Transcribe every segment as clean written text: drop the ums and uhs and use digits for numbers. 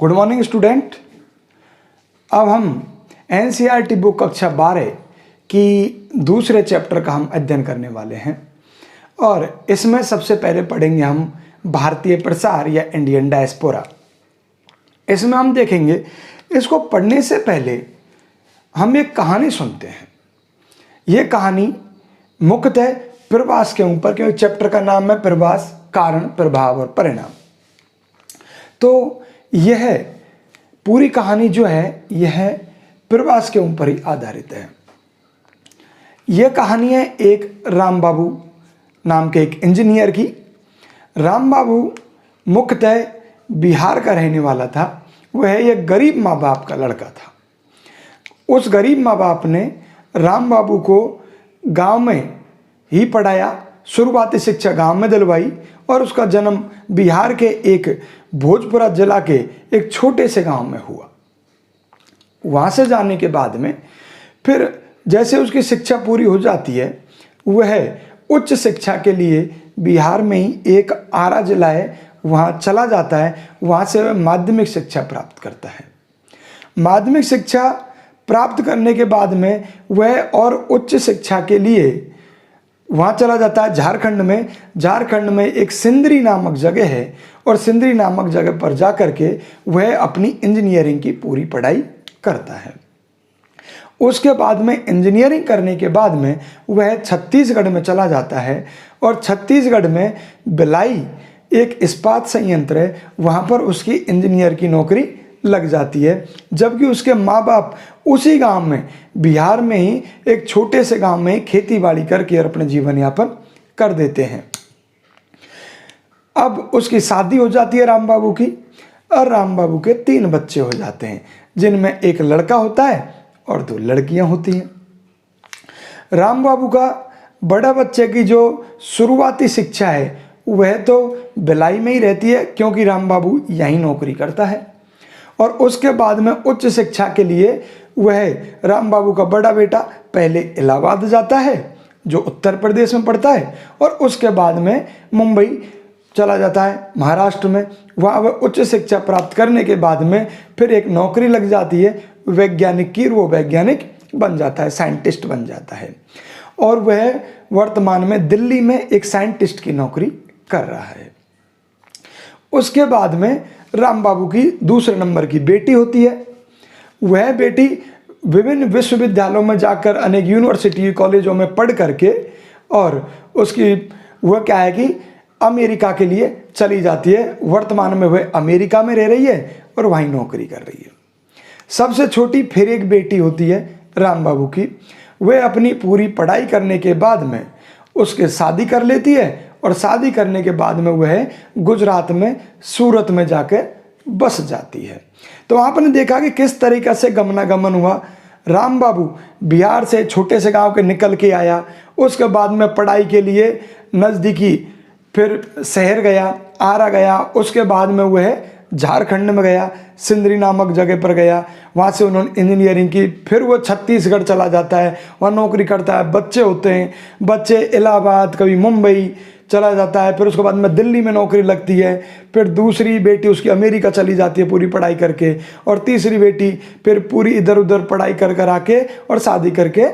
Good morning student. अब हम NCERT book कक्षा 12 की दूसरे चैप्टर का हम अध्ययन करने वाले हैं और इसमें सबसे पहले पढ़ेंगे हम भारतीय प्रसार या इंडियन डायस्पोरा। इसमें हम देखेंगे, इसको पढ़ने से पहले हम एक कहानी सुनते हैं। ये कहानी मुख्यतः प्रवास के ऊपर, क्योंकि चैप्टर का नाम है प्रवास, कारण, प्रभाव और परिणाम। तो यह पूरी कहानी जो है यह प्रवास के ऊपर ही आधारित है। यह कहानी है एक राम बाबू नाम के एक इंजीनियर की। राम बाबू मुख्यतः बिहार का रहने वाला था। वह एक गरीब माँ बाप का लड़का था। उस गरीब माँ बाप ने राम बाबू को गांव में ही पढ़ाया, शुरुआती शिक्षा गांव में दिलवाई और उसका जन्म बिहार के एक भोजपुरा जिला के एक छोटे से गांव में हुआ। वहाँ से जाने के बाद में फिर जैसे उसकी शिक्षा पूरी हो जाती है, वह उच्च शिक्षा के लिए बिहार में ही एक आरा जिला है, वहाँ चला जाता है। वहाँ से वह माध्यमिक शिक्षा प्राप्त करता है। माध्यमिक शिक्षा प्राप्त करने के बाद में वह और उच्च शिक्षा के लिए वहाँ चला जाता है झारखंड में। झारखंड में एक सिंदरी नामक जगह है और सिंदरी नामक जगह पर जा कर के वह अपनी इंजीनियरिंग की पूरी पढ़ाई करता है। उसके बाद में इंजीनियरिंग करने के बाद में वह छत्तीसगढ़ में चला जाता है और छत्तीसगढ़ में भिलाई एक इस्पात संयंत्र है, वहाँ पर उसकी इंजीनियर की नौकरी लग जाती है। जबकि उसके माँ बाप उसी गांव में, बिहार में ही एक छोटे से गांव में खेती बाड़ी करके अपने जीवन यापन कर देते हैं। अब उसकी शादी हो जाती है राम बाबू की और राम बाबू के 3 बच्चे हो जाते हैं, जिनमें एक लड़का होता है और 2 लड़कियां होती हैं। राम बाबू का बड़ा बच्चे की जो शुरुआती शिक्षा है वह तो भिलाई में ही रहती है, क्योंकि राम बाबू यहीं नौकरी करता है। और उसके बाद में उच्च शिक्षा के लिए वह राम बाबू का बड़ा बेटा पहले इलाहाबाद जाता है, जो उत्तर प्रदेश में पड़ता है, और उसके बाद में मुंबई चला जाता है महाराष्ट्र में। वहाँ वह उच्च शिक्षा प्राप्त करने के बाद में फिर एक नौकरी लग जाती है वैज्ञानिक की, वो वैज्ञानिक बन जाता है, साइंटिस्ट बन जाता है। और वह वर्तमान में दिल्ली में एक साइंटिस्ट की नौकरी कर रहा है। उसके बाद में राम बाबू की दूसरे नंबर की बेटी होती है। वह बेटी विभिन्न विश्वविद्यालयों में जाकर अनेक यूनिवर्सिटी कॉलेजों में पढ़ करके और उसकी वह क्या है कि अमेरिका के लिए चली जाती है। वर्तमान में वह अमेरिका में रह रही है और वहीं नौकरी कर रही है। सबसे छोटी फिर एक बेटी होती है राम बाबू की। वह अपनी पूरी पढ़ाई करने के बाद में उसके शादी कर लेती है और शादी करने के बाद में वह गुजरात में सूरत में जाकर बस जाती है। तो आपने देखा कि किस तरीक़े से गमनागमन हुआ। राम बाबू बिहार से छोटे से गांव के निकल के आया, उसके बाद में पढ़ाई के लिए नज़दीकी फिर शहर गया, आरा गया, उसके बाद में वह झारखंड में गया, सिंदरी नामक जगह पर गया। वहाँ से उन्होंने इंजीनियरिंग की। फिर वो छत्तीसगढ़ चला जाता है, वहाँ नौकरी करता है, बच्चे होते हैं, बच्चे इलाहाबाद, कभी मुंबई चला जाता है। फिर उसके बाद में दिल्ली में नौकरी लगती है। फिर दूसरी बेटी उसकी अमेरिका चली जाती है पूरी पढ़ाई करके, और तीसरी बेटी फिर पूरी इधर उधर पढ़ाई कर कर आके और शादी करके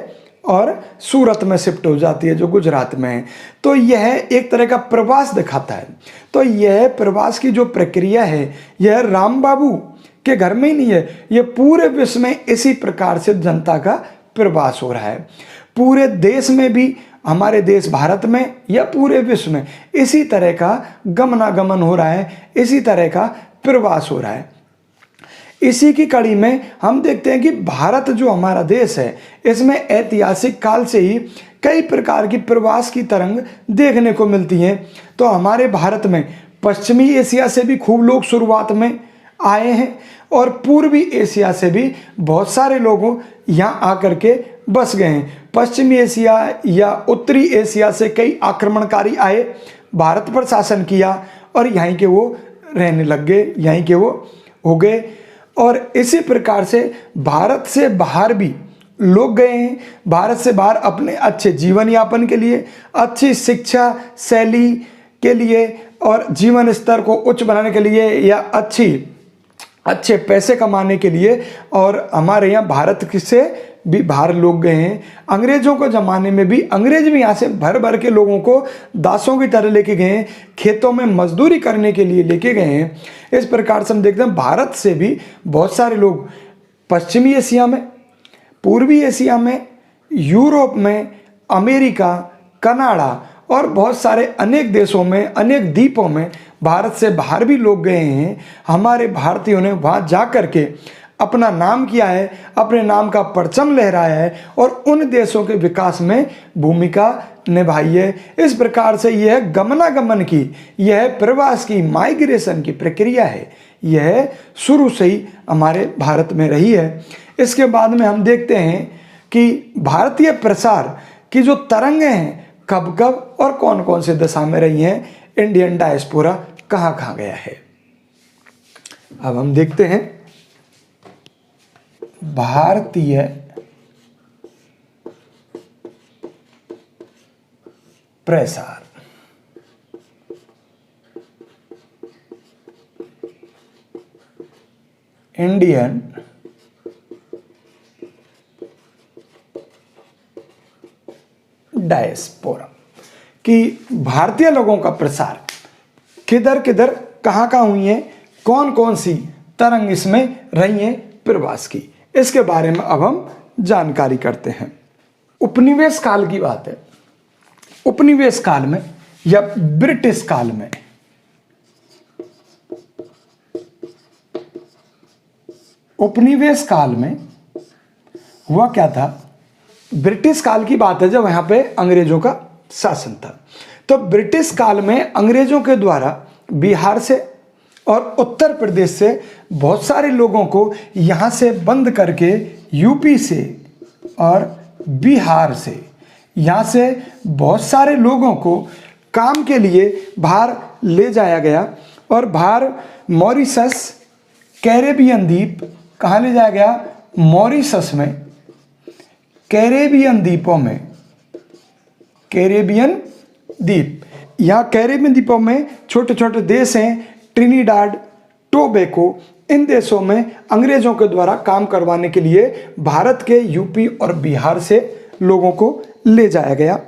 और सूरत में शिफ्ट हो जाती है, जो गुजरात में है। तो यह एक तरह का प्रवास दिखाता है। तो यह प्रवास की जो प्रक्रिया है यह राम बाबू के घर में ही नहीं है, यह पूरे विश्व में इसी प्रकार से जनता का प्रवास हो रहा है। पूरे देश में भी, हमारे देश भारत में या पूरे विश्व में इसी तरह का गमनागमन हो रहा है, इसी तरह का प्रवास हो रहा है। इसी की कड़ी में हम देखते हैं कि भारत जो हमारा देश है, इसमें ऐतिहासिक काल से ही कई प्रकार की प्रवास की तरंग देखने को मिलती हैं। तो हमारे भारत में पश्चिमी एशिया से भी खूब लोग शुरुआत में आए हैं और पूर्वी एशिया से भी बहुत सारे लोग यहाँ आकर के बस गए हैं। पश्चिमी एशिया या उत्तरी एशिया से कई आक्रमणकारी आए, भारत पर शासन किया और यहीं के वो रहने लग गए, यहीं के वो हो गए। और इसी प्रकार से भारत से बाहर भी लोग गए हैं। भारत से बाहर अपने अच्छे जीवन यापन के लिए, अच्छी शिक्षा शैली के लिए और जीवन स्तर को उच्च बनाने के लिए या अच्छी अच्छे पैसे कमाने के लिए, और हमारे यहाँ भारत से भी बाहर लोग गए हैं। अंग्रेजों के ज़माने में भी अंग्रेज भी यहाँ से भर भर के लोगों को दासों की तरह लेके गए हैं, खेतों में मजदूरी करने के लिए लेके गए हैं। इस प्रकार से हम देखते हैं भारत से भी बहुत सारे लोग पश्चिमी एशिया में, पूर्वी एशिया में, यूरोप में, अमेरिका, कनाडा और बहुत सारे अनेक देशों में, अनेक द्वीपों में भारत से बाहर भी लोग गए हैं। हमारे भारतीयों ने वहाँ जा कर के अपना नाम किया है, अपने नाम का परचम लहराया है और उन देशों के विकास में भूमिका निभाई है। इस प्रकार से यह गमनागमन की, यह प्रवास की, माइग्रेशन की प्रक्रिया है, यह शुरू से ही हमारे भारत में रही है। इसके बाद में हम देखते हैं कि भारतीय प्रसार की जो तरंगें हैं कब कब और कौन कौन से दिशा में रही हैं, इंडियन डायस्पोरा कहाँ कहाँ गया है। अब हम देखते हैं भारतीय प्रसार। इंडियन डायस्पोरा कि भारतीय लोगों का प्रसार किधर किधर कहाँ कहाँ हुई है, कौन कौन सी तरंग इसमें रही हैं प्रवास की, इसके बारे में अब हम जानकारी करते हैं। उपनिवेश काल की बात है। उपनिवेश काल में या ब्रिटिश काल में उपनिवेश काल में हुआ क्या था। ब्रिटिश काल की बात है जब यहाँ पे अंग्रेजों का शासन था। तो ब्रिटिश काल में अंग्रेजों के द्वारा बिहार से और उत्तर प्रदेश से बहुत सारे लोगों को यहाँ से बंद करके यूपी से और बिहार से, यहाँ से बहुत सारे लोगों को काम के लिए बाहर ले जाया गया और बाहर मॉरिशस, कैरेबियन द्वीप, कहाँ ले जाया गया, मॉरिशस में, कैरेबियन द्वीपों में, कैरेबियन द्वीप, यहाँ कैरेबियन द्वीपों में छोटे छोटे देश हैं, ट्रिनिडाड, टोबैको, इन देशों में अंग्रेजों के द्वारा काम करवाने के लिए भारत के यूपी और बिहार से लोगों को ले जाया गया।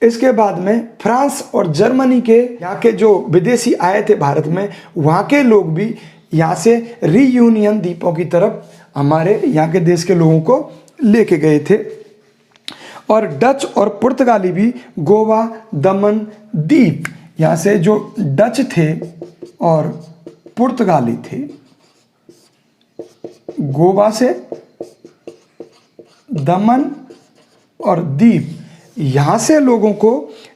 इसके बाद में फ्रांस और जर्मनी के यहाँ के जो विदेशी आए थे भारत में, वहाँ के लोग भी यहाँ से रीयूनियन द्वीपों की तरफ हमारे यहाँ के देश के लोगों को लेके गए थे। और डच और पुर्तगाली भी गोवा, दमन, द्वीप, यहाँ से जो डच थे और पुर्तगाली थे, गोवा से दमन और द्वीप, यहाँ से लोगों को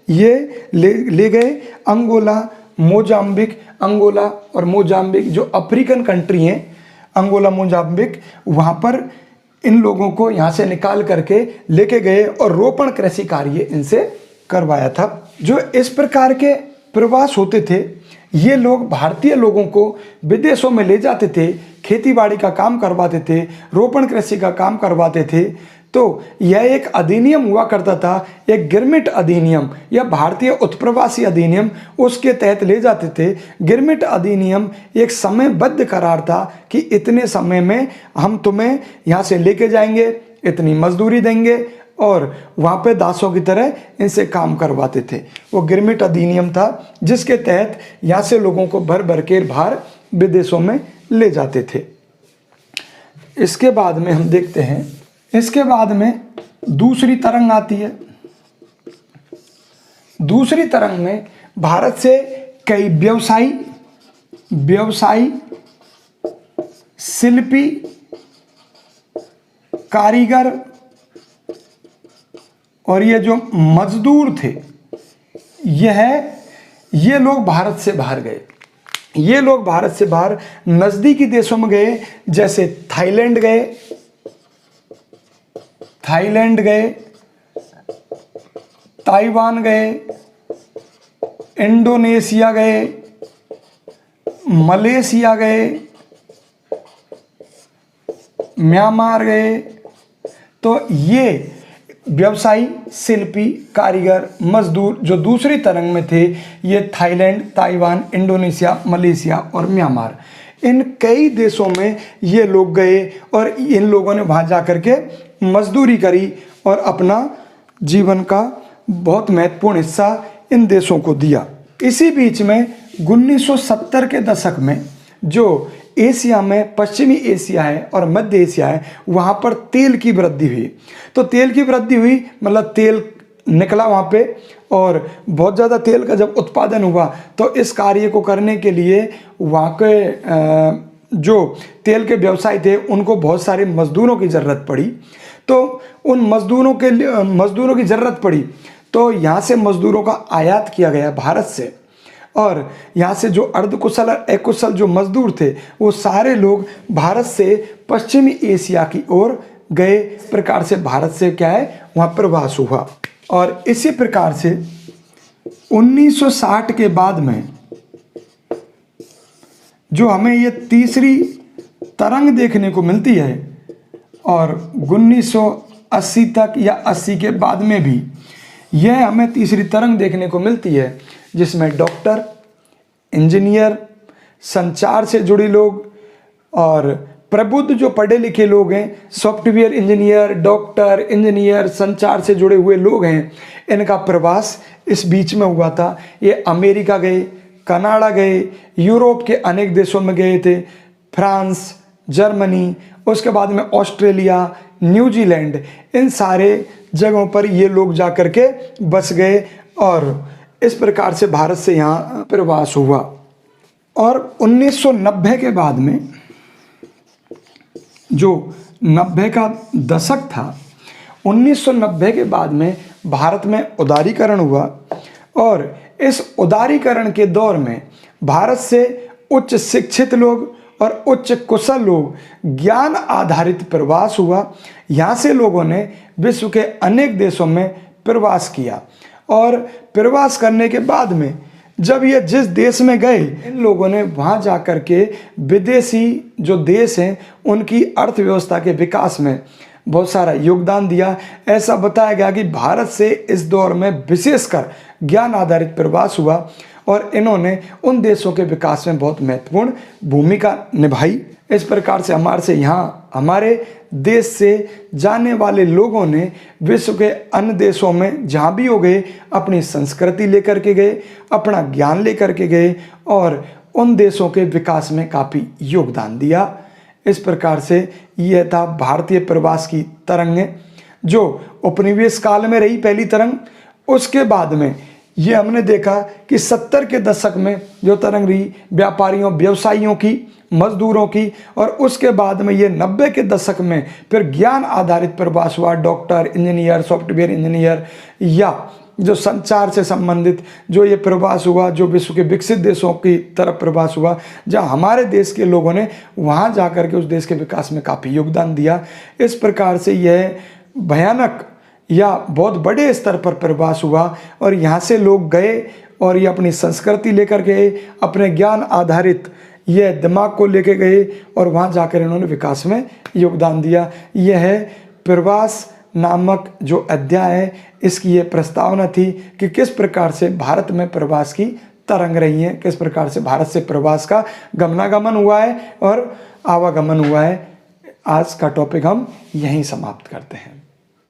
ये ले गए। अंगोला, मोजाम्बिक, अंगोला और मोजाम्बिक जो अफ्रीकन कंट्री हैं, अंगोला, मोजाम्बिक, वहाँ पर इन लोगों को यहाँ से निकाल करके लेके गए और रोपण कृषि कार्य इनसे करवाया था। जो इस प्रकार के प्रवास होते थे, ये लोग भारतीय लोगों को विदेशों में ले जाते थे, खेतीबाड़ी का काम करवाते थे, रोपण कृषि का काम करवाते थे। तो यह एक अधिनियम हुआ करता था, एक गिरमिट अधिनियम या भारतीय उत्प्रवासी अधिनियम, उसके तहत ले जाते थे। गिरमिट अधिनियम एक समयबद्ध करार था कि इतने समय में हम तुम्हें यहाँ से लेके जाएंगे, इतनी मजदूरी देंगे और वहाँ पे दासों की तरह इनसे काम करवाते थे। वो गिरमिट अधिनियम था जिसके तहत यहाँ से लोगों को भर भर के बाहर विदेशों में ले जाते थे। इसके बाद में हम देखते हैं, इसके बाद में दूसरी तरंग आती है। दूसरी तरंग में भारत से कई व्यवसायी, शिल्पी, कारीगर और ये जो मजदूर थे, ये लोग भारत से बाहर गए। ये लोग भारत से बाहर नज़दीकी देशों में गए, जैसे थाईलैंड गए, ताइवान गए, इंडोनेशिया गए, मलेशिया गए, म्यांमार गए। तो ये व्यवसायी, शिल्पी, कारीगर, मजदूर जो दूसरी तरंग में थे, ये थाईलैंड, ताइवान, इंडोनेशिया, मलेशिया और म्यांमार, इन कई देशों में ये लोग गए और इन लोगों ने वहाँ जा कर के मजदूरी करी और अपना जीवन का बहुत महत्वपूर्ण हिस्सा इन देशों को दिया। इसी बीच में 1970 के दशक में जो एशिया में, पश्चिमी एशिया है और मध्य एशिया है, वहाँ पर तेल की वृद्धि हुई। तो तेल की वृद्धि हुई मतलब तेल निकला वहाँ पे, और बहुत ज़्यादा तेल का जब उत्पादन हुआ तो इस कार्य को करने के लिए वहाँ के जो तेल के व्यवसाय थे उनको बहुत सारे मज़दूरों की ज़रूरत पड़ी। तो उन मज़दूरों की ज़रूरत पड़ी तो यहाँ से मज़दूरों का आयात किया गया भारत से, और यहाँ से जो अर्धकुशल और अकुशल जो मज़दूर थे वो सारे लोग भारत से पश्चिमी एशिया की ओर गए। इस प्रकार से भारत से क्या है वहाँ प्रवास हुआ। और इसी प्रकार से 1960 के बाद में जो हमें ये तीसरी तरंग देखने को मिलती है, और 1980 तक या 80 के बाद में भी यह हमें तीसरी तरंग देखने को मिलती है, जिसमें डॉक्टर, इंजीनियर, संचार से जुड़े लोग और प्रबुद्ध जो पढ़े लिखे लोग हैं, सॉफ्टवेयर इंजीनियर, डॉक्टर, इंजीनियर, संचार से जुड़े हुए लोग हैं, इनका प्रवास इस बीच में हुआ था। ये अमेरिका गए, कनाडा गए, यूरोप के अनेक देशों में गए थे, फ्रांस, जर्मनी, उसके बाद में ऑस्ट्रेलिया, न्यूजीलैंड, इन सारे जगहों पर ये लोग जा कर के बस गए और इस प्रकार से भारत से यहाँ प्रवास हुआ। और 1990 के बाद में जो 90 का दशक था, 1990 के बाद में भारत में उदारीकरण हुआ, और इस उदारीकरण के दौर में भारत से उच्च शिक्षित लोग और उच्च कुशल लोग, ज्ञान आधारित प्रवास हुआ। यहाँ से लोगों ने विश्व के अनेक देशों में प्रवास किया, और प्रवास करने के बाद में जब ये जिस देश में गए, इन लोगों ने वहाँ जा कर के विदेशी जो देश हैं उनकी अर्थव्यवस्था के विकास में बहुत सारा योगदान दिया। ऐसा बताया गया कि भारत से इस दौर में विशेषकर ज्ञान आधारित प्रवास हुआ और इन्होंने उन देशों के विकास में बहुत महत्वपूर्ण भूमिका निभाई। इस प्रकार से हमारे देश से जाने वाले लोगों ने विश्व के अन्य देशों में जहाँ भी हो गए अपनी संस्कृति लेकर के गए, अपना ज्ञान लेकर के गए और उन देशों के विकास में काफ़ी योगदान दिया। इस प्रकार से यह था भारतीय प्रवास की तरंग, जो उपनिवेश काल में रही पहली तरंग। उसके बाद में ये हमने देखा कि 70 के दशक में जो तरंग रही व्यापारियों, व्यवसायियों की, मजदूरों की, और उसके बाद में ये 90 के दशक में फिर ज्ञान आधारित प्रवास हुआ। डॉक्टर, इंजीनियर, सॉफ्टवेयर इंजीनियर या जो संचार से संबंधित जो ये प्रवास हुआ, जो विश्व के विकसित देशों की तरफ प्रवास हुआ, जहाँ हमारे देश के लोगों ने वहाँ जा कर के उस देश के विकास में काफ़ी योगदान दिया। इस प्रकार से यह भयानक या बहुत बड़े स्तर पर प्रवास हुआ और यहाँ से लोग गए और ये अपनी संस्कृति लेकर गए, अपने ज्ञान आधारित ये दिमाग को लेके गए और वहाँ जाकर इन्होंने विकास में योगदान दिया। यह है प्रवास नामक जो अध्याय है, इसकी ये प्रस्तावना थी कि किस प्रकार से भारत में प्रवास की तरंग रही है, किस प्रकार से भारत से प्रवास का गमनागमन हुआ है और आवागमन हुआ है। आज का टॉपिक हम यहीं समाप्त करते हैं।